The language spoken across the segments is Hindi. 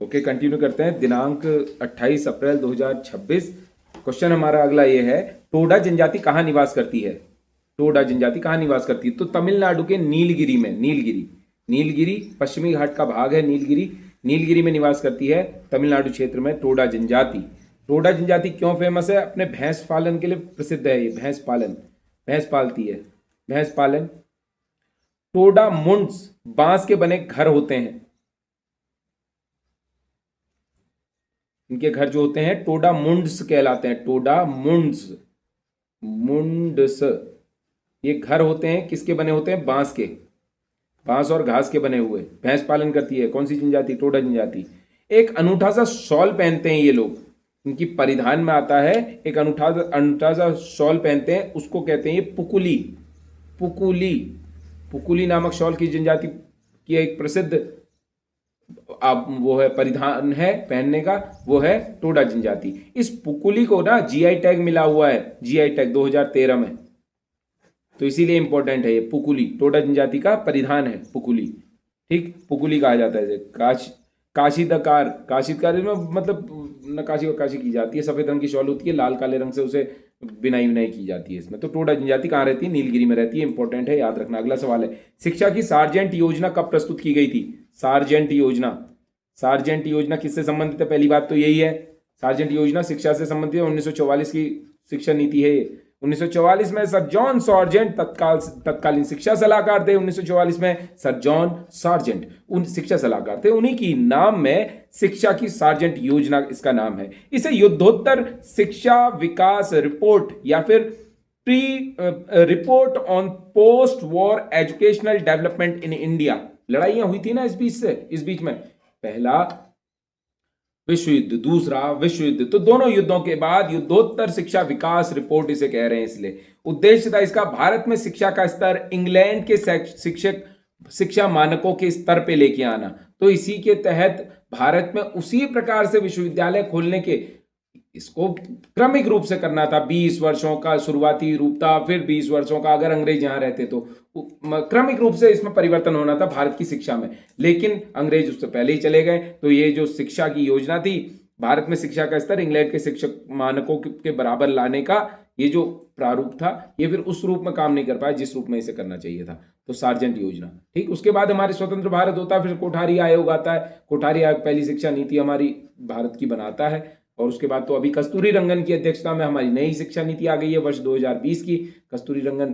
ओके, कंटिन्यू करते हैं। दिनांक 28 अप्रैल 2026। क्वेश्चन हमारा अगला ये है, टोडा जनजाति कहाँ निवास करती है? टोडा जनजाति कहाँ निवास करती है? तो तमिलनाडु के नीलगिरी में। नीलगिरी पश्चिमी घाट का भाग है। नीलगिरी में निवास करती है तमिलनाडु क्षेत्र में टोडा जनजाति। टोडा जनजाति क्यों फेमस है? अपने भैंस पालन के लिए प्रसिद्ध है ये। भैंस पालती है। भैंस पालन। टोडा मुंड्स बांस के बने घर होते हैं। इनके घर जो होते हैं टोडा मुंड्स कहलाते हैं। टोडा मुंड्स ये घर होते हैं, किसके बने होते हैं? बांस के। बांस और घास के बने हुए। भैंस पालन करती है कौन सी जनजाति? टोडा जनजाति। एक अनूठा सा शॉल पहनते हैं ये लोग, इनकी परिधान में आता है। एक अनूठा सा शॉल पहनते हैं, उसको कहते हैं ये पुकुली नामक शॉल की जनजाति की एक प्रसिद्ध वो है, परिधान है पहनने का, वो है टोडा जनजाति। इस पुकुली को ना जीआई टैग मिला हुआ है, जीआई टैग 2013 में, तो इसीलिए इंपॉर्टेंट है ये। पुकुली टोडा जनजाति का परिधान है, पुकुली। ठीक, पुकुली कहा जाता है इसे। काशीदकार में मतलब नक्काशी की जाती है। सफेद रंग की शॉल होती है, लाल काले रंग से उसे बिनाई की जाती है इसमें। तो टोडा जनजाति कहाँ रहती है? नीलगिरी में रहती है। इंपॉर्टेंट है, याद रखना। अगला सवाल है, शिक्षा की सार्जेंट योजना कब प्रस्तुत की गई थी? सार्जेंट योजना किससे संबंधित है? पहली बात तो यही है, सार्जेंट योजना शिक्षा से संबंधित है। 1944 की शिक्षा नीति है ये। 1944 में सर जॉन सार्जेंट तत्कालीन शिक्षा सलाहकार थे। 1944 में सर जॉन सार्जेंट उन शिक्षा सलाहकार थे, उन्हीं की नाम में शिक्षा की सार्जेंट योजना इसका नाम है। इसे युद्धोत्तर शिक्षा विकास रिपोर्ट या फिर report on post war educational development in India, लड़ाइयां हुई थी ना इस बीच में, पहला विश्व युद्ध, दूसरा विश्व युद्ध, तो दोनों युद्धों के बाद युद्धोत्तर शिक्षा विकास रिपोर्ट इसे कह रहे हैं। इसलिए उद्देश्य था इसका भारत में शिक्षा का स्तर इंग्लैंड के शिक्षा मानकों के स्तर पे लेके आना। तो इसी के तहत भारत में उसी प्रकार से विश्वविद्यालय खोलने के, इसको क्रमिक रूप से करना था। 20 वर्षों का शुरुआती रूप था, फिर 20 वर्षों का अगर अंग्रेज यहां रहते तो क्रमिक रूप से इसमें परिवर्तन होना था भारत की शिक्षा में। लेकिन अंग्रेज उससे पहले ही चले गए, तो ये जो शिक्षा की योजना थी, भारत में शिक्षा का स्तर इंग्लैंड के शिक्षक मानकों के बराबर लाने का ये जो प्रारूप था, ये फिर उस रूप में काम नहीं कर पाया जिस रूप में इसे करना चाहिए था। तो सार्जेंट योजना। ठीक, उसके बाद हमारे स्वतंत्र भारत होता है, फिर कोठारी आयोग आता है। कोठारी आयोग पहली शिक्षा नीति हमारी भारत की बनाता है। और उसके बाद तो अभी कस्तूरी रंगन की अध्यक्षता में हमारी नई शिक्षा नीति आ गई है वर्ष 2020 की। कस्तूरी रंगन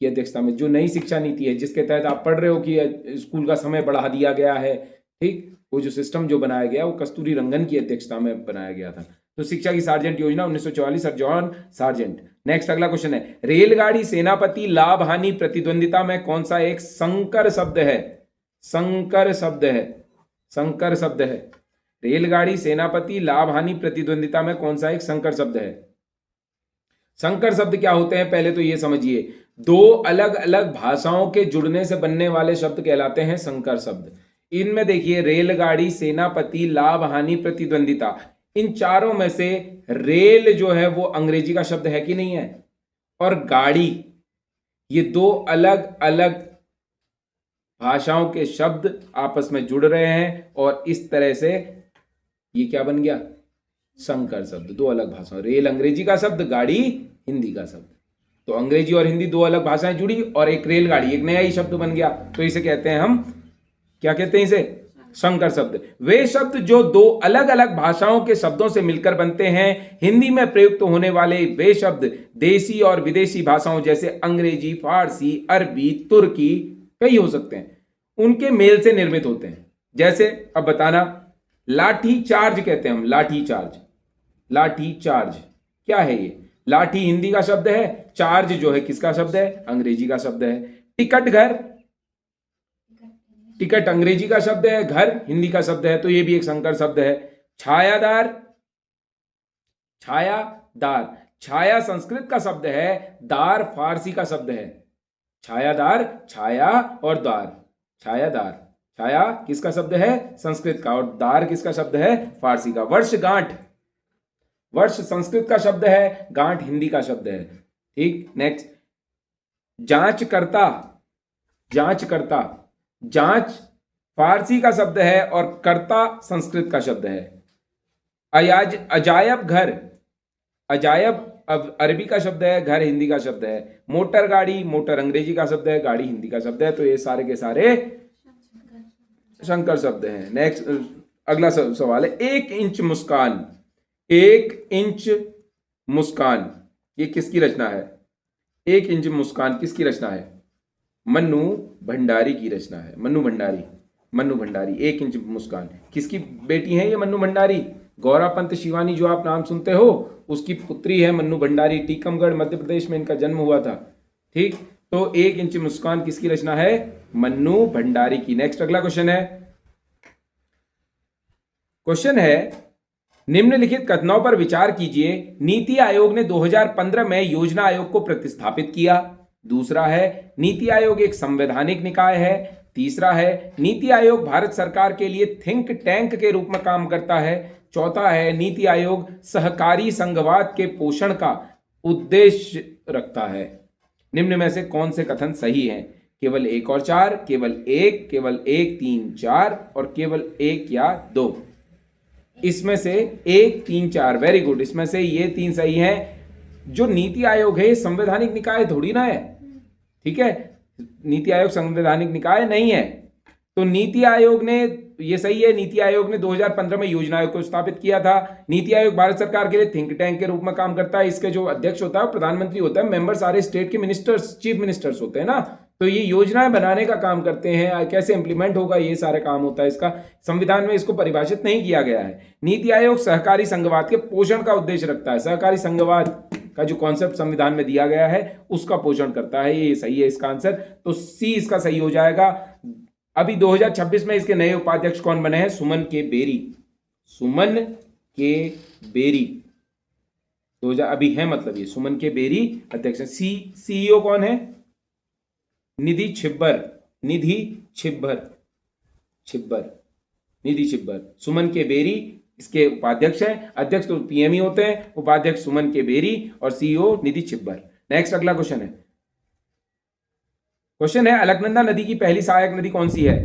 की अध्यक्षता में जो नई शिक्षा नीति है, जिसके तहत आप पढ़ रहे हो कि स्कूल का समय बढ़ा दिया गया है। ठीक, वो जो सिस्टम जो बनाया गया वो कस्तूरी रंगन की अध्यक्षता में बनाया गया था। तो शिक्षा की सार्जेंट योजना 1944, सर जॉन सार्जेंट। नेक्स्ट अगला क्वेश्चन है, रेलगाड़ी सेनापति लाभ हानि प्रतिद्वंदिता में कौन सा एक संकर शब्द है? संकर शब्द है। रेलगाड़ी सेनापति लाभ हानि प्रतिद्वंदिता में कौन सा एक संकर शब्द है? संकर शब्द क्या होते हैं पहले तो ये समझिए। दो अलग अलग भाषाओं के जुड़ने से बनने वाले शब्द कहलाते हैं संकर शब्द। इनमें देखिए, रेलगाड़ी सेनापति लाभ हानि प्रतिद्वंदिता, इन चारों में से रेल जो है वो अंग्रेजी का शब्द है कि नहीं है? और गाड़ी, ये दो अलग अलग भाषाओं के शब्द आपस में जुड़ रहे हैं और इस तरह से ये क्या बन गया? संकर शब्द। दो अलग भाषाएं, रेल अंग्रेजी का शब्द, गाड़ी हिंदी का शब्द। तो अंग्रेजी और हिंदी दो अलग भाषाएं जुड़ी और एक रेलगाड़ी, एक नया ही शब्द बन गया। तो इसे कहते हैं हम, क्या कहते हैं इसे? संकर शब्द। वे शब्द जो दो अलग अलग भाषाओं के शब्दों से मिलकर बनते हैं। हिंदी में प्रयुक्त होने वाले वे शब्द देसी और विदेशी भाषाओं जैसे अंग्रेजी, फारसी, अरबी, तुर्की, कई हो सकते हैं, उनके मेल से निर्मित होते हैं। जैसे अब बताना, लाठी चार्ज कहते हैं हम, लाठी चार्ज क्या है ये? लाठी हिंदी का शब्द है, चार्ज जो है किसका शब्द है? अंग्रेजी का शब्द है। टिकट अंग्रेजी का शब्द है, घर हिंदी का शब्द है, तो ये भी एक संकर शब्द है। छायादार, छाया संस्कृत का शब्द है, दार फारसी का शब्द है। छायादार, छाया और दार, छाया किसका शब्द है? संस्कृत का, और दार किसका शब्द है? फारसी का। वर्ष संस्कृत का शब्द है, गांठ हिंदी का शब्द है। ठीक, नेक्स्ट, जांचकर्ता, जांच फारसी का शब्द है और कर्ता संस्कृत का शब्द है। अजायब घर, अजायब अब अरबी का शब्द है, घर हिंदी का शब्द है। मोटर गाड़ी, मोटर अंग्रेजी का शब्द है, गाड़ी हिंदी का शब्द है। तो ये सारे के सारे संकर शब्द हैं। नेक्स्ट अगला सवाल है, 1 इंच मुस्कान। 1 इंच मुस्कान ये किसकी रचना है? 1 इंच मुस्कान किसकी रचना है? मन्नू भंडारी की रचना है। मन्नू भंडारी, मन्नू भंडारी। 1 इंच मुस्कान किसकी बेटी है? ये मन्नू भंडारी। गौरा पंत शिवानी जो आप नाम सुनते हो उसकी पुत्री है मन्नू भंडारी। टीकमगढ़ मध्य प्रदेश में इनका जन्म हुआ था। ठीक, तो 1 इंच मुस्कान किसकी रचना है? मन्नू भंडारी की। नेक्स्ट अगला क्वेश्चन है निम्नलिखित कथनों पर विचार कीजिए। नीति आयोग ने 2015 में योजना आयोग को प्रतिस्थापित किया। दूसरा है नीति आयोग एक संवैधानिक निकाय है। तीसरा है नीति आयोग भारत सरकार के लिए थिंक टैंक के रूप में काम करता है। चौथा है नीति आयोग सहकारी संघवाद के पोषण का उद्देश्य रखता है। निम्न में से कौन से कथन सही हैं? केवल 1 और 4, केवल 1, केवल 1, 3, 4 और केवल 1 या 2। इसमें से 1, 3, 4 वेरी गुड। इसमें से ये 3 सही हैं। जो नीति आयोग है संवैधानिक निकाय थोड़ी ना है, ठीक है। नीति आयोग संवैधानिक निकाय नहीं है। तो नीति आयोग ने, ये सही है, नीति आयोग ने 2015 में योजना आयोग को स्थापित किया था। नीति आयोग भारत सरकार के लिए थिंक टैंक के रूप में काम करता है। इसके जो अध्यक्ष होता है प्रधानमंत्री होता है, मेंबर सारे स्टेट के मिनिस्टर्स, चीफ मिनिस्टर्स होते हैं ना। तो ये योजनाएं बनाने का काम करते हैं, कैसे इंप्लीमेंट होगा ये सारे काम होता है इसका। संविधान में इसको परिभाषित नहीं किया गया है। नीति आयोग सहकारी संघवाद के पोषण का उद्देश्य रखता है। सहकारी संघवाद का जो कॉन्सेप्ट संविधान में दिया गया है उसका पोषण करता है। ये सही है इसका आंसर। तो सी इसका सही हो जाएगा। अभी 2026 में इसके नए उपाध्यक्ष कौन बने हैं? सुमन के बेरी। सुमन के बेरी 2000 अभी है, मतलब ये सुमन के बेरी अध्यक्ष। सीईओ कौन है? निधि छिब्बर। निधि छिब्बर, निधि छिब्बर। सुमन के बेरी इसके उपाध्यक्ष हैं। अध्यक्ष तो पीएम ही होते हैं, उपाध्यक्ष सुमन के बेरी और सीईओ निधि छिब्बर। नेक्स्ट अगला क्वेश्चन है अलकनंदा नदी की पहली सहायक नदी कौन सी है?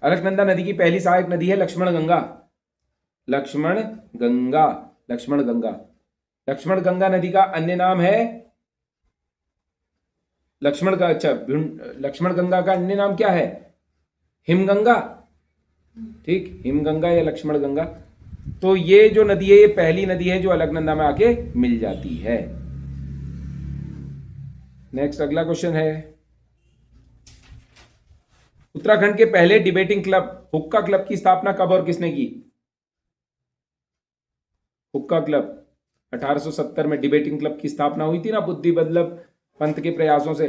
अलकनंदा नदी की पहली सहायक नदी है लक्ष्मण गंगा। लक्ष्मण गंगा, लक्ष्मण गंगा। लक्ष्मण गंगा नदी का अन्य नाम है लक्ष्मण का, अच्छा, लक्ष्मण गंगा का अन्य नाम क्या है? हिमगंगा। ठीक, हिमगंगा या लक्ष्मण गंगा। तो ये जो नदी है ये पहली नदी है जो अलकनंदा में आके मिल जाती है। नेक्स्ट अगला क्वेश्चन है उत्तराखंड के पहले डिबेटिंग क्लब हुक्का क्लब की स्थापना कब और किसने की? हुक्का क्लब 1870 में डिबेटिंग क्लब की स्थापना हुई थी ना, बुद्धि बल्लभ पंत के प्रयासों से।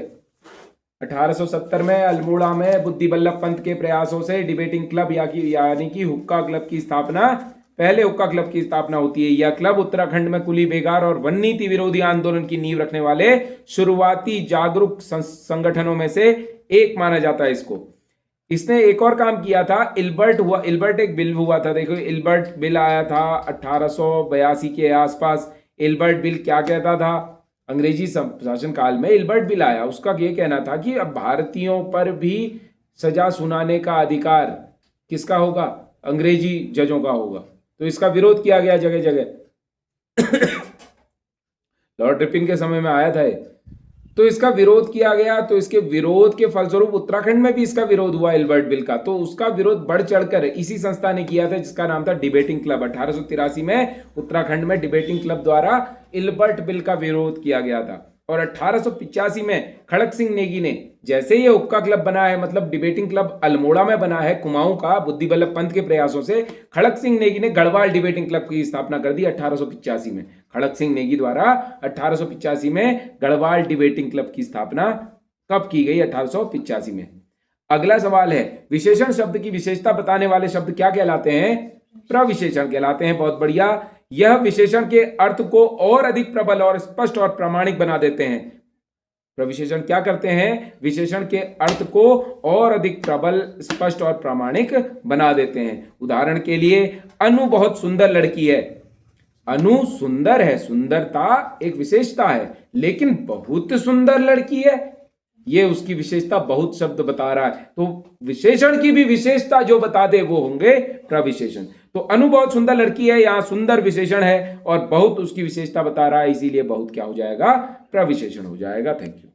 1870 में अल्मोड़ा में बुद्धि बल्लभ पंत के प्रयासों से डिबेटिंग क्लब यानी कि हुक्का क्लब की स्थापना, पहले हुक्का क्लब की स्थापना होती है। यह क्लब उत्तराखंड में कुली बेगार और वन नीति विरोधी आंदोलन की नींव रखने वाले शुरुआती जागरूक संगठनों में से एक माना जाता है इसको। इसने एक और काम किया था, इल्बर्ट एक बिल हुआ था। देखो इल्बर्ट बिल आया था 1882 के आसपास। इल्बर्ट बिल क्या कहता था? अंग्रेजी शासन काल में इल्बर्ट बिल आया। उसका ये कहना था कि अब भारतीयों पर भी सजा सुनाने का अधिकार किसका होगा? अंग्रेजी जजों का होगा। तो इसका विरोध किया गया जगह जगह। लॉर्ड रिपिन के समय में आया था ये। तो इसका विरोध किया गया। तो इसके विरोध के फलस्वरूप उत्तराखंड में भी इसका विरोध हुआ इल्बर्ट बिल का। तो उसका विरोध बढ़ चढ़कर इसी संस्था ने किया था जिसका नाम था डिबेटिंग क्लब। 1883 में उत्तराखंड में डिबेटिंग क्लब द्वारा इल्बर्ट बिल का विरोध किया गया था। और 1885 में खड़क सिंह नेगी ने, जैसे ये हुक्का क्लब बना है, मतलब डिबेटिंग क्लब अल्मोड़ा में बना है कुमाऊं का, बुद्धि बल्लभ पंत के प्रयासों से, खड़क सिंह नेगी ने गढ़वाल डिबेटिंग क्लब की स्थापना कर दी 1885 में। खड़क सिंह नेगी द्वारा 1885 में गढ़वाल डिबेटिंग क्लब की स्थापना कब की गई? 1885 में। अगला सवाल है विशेषण शब्द की विशेषता बताने वाले शब्द क्या कहलाते हैं? प्रविशेषण कहलाते हैं। बहुत बढ़िया। यह विशेषण के अर्थ को और अधिक प्रबल और स्पष्ट और प्रामाणिक बना देते हैं। प्रविशेषण क्या करते हैं? विशेषण के अर्थ को और अधिक प्रबल, स्पष्ट और प्रामाणिक बना देते हैं। उदाहरण के लिए अनु बहुत सुंदर लड़की है। अनु सुंदर है, सुंदरता एक विशेषता है, लेकिन बहुत सुंदर लड़की है ये उसकी विशेषता बहुत शब्द बता रहा है, तो विशेषण की भी विशेषता जो बता दे वो होंगे प्रविशेषण। तो अनु बहुत सुंदर लड़की है, यहां सुंदर विशेषण है और बहुत उसकी विशेषता बता रहा है, इसीलिए बहुत क्या हो जाएगा, प्रविशेषण हो जाएगा। Thank you.